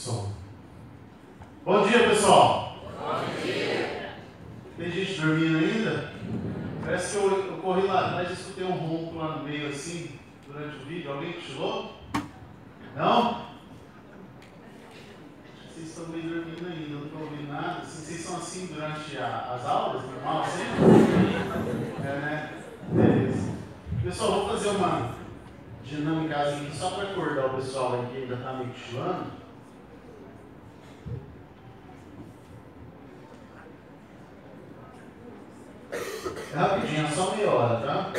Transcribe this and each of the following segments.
Som. Bom dia, pessoal. Bom dia. Tem gente dormindo ainda? Parece que eu corri lá atrás e escutei um ronco lá no meio assim, durante o vídeo. Alguém cochilou? Não? Vocês estão meio dormindo ainda, não estão ouvindo nada. Vocês são assim durante as aulas, normal assim? É, né? Beleza. Pessoal, vou fazer uma dinâmica aqui só para acordar o pessoal aí que ainda está meio cochilando. É rapidinho, é só meia hora, tá?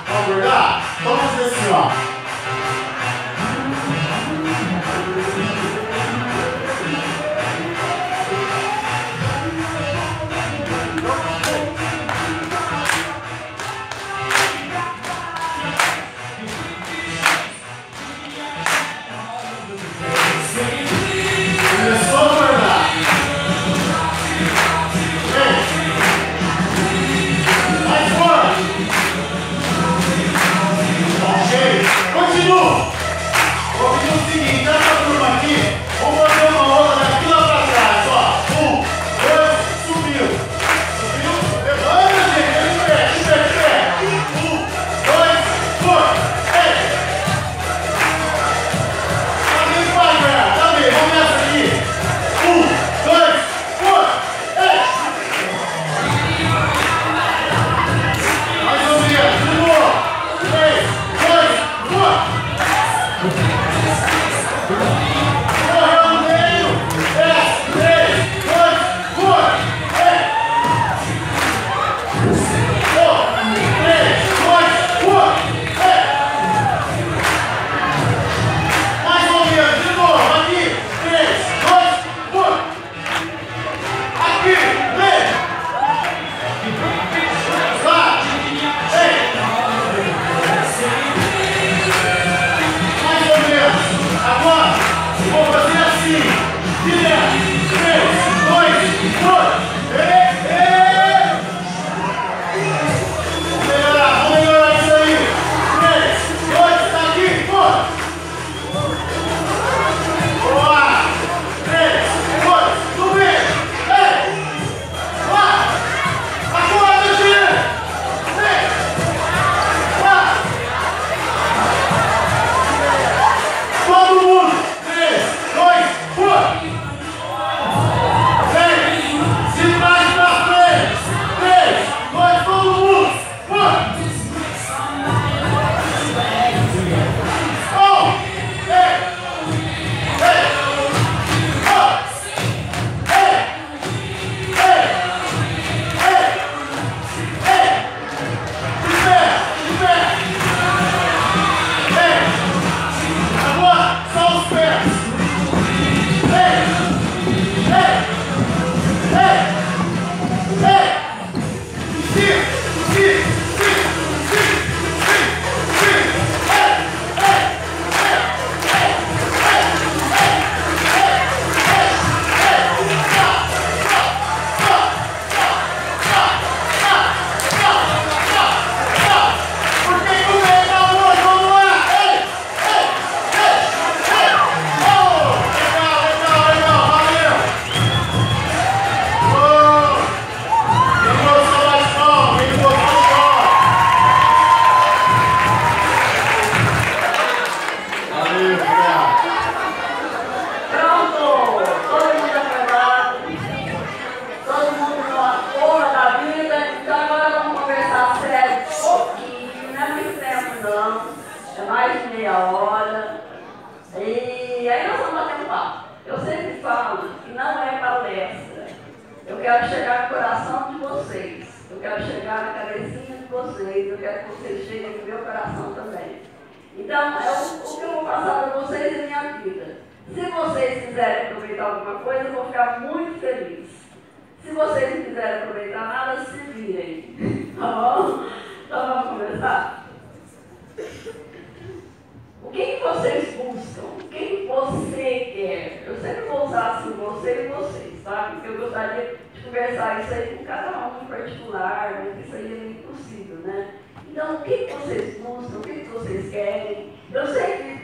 Vamos acordar? Vamos fazer assim, ó. O que vocês buscam? O que você quer? Eu sei porque eu gostaria de conversar isso aí com cada um em particular, mas isso aí é impossível, né? Então, o que vocês buscam, o que vocês querem? Eu sei que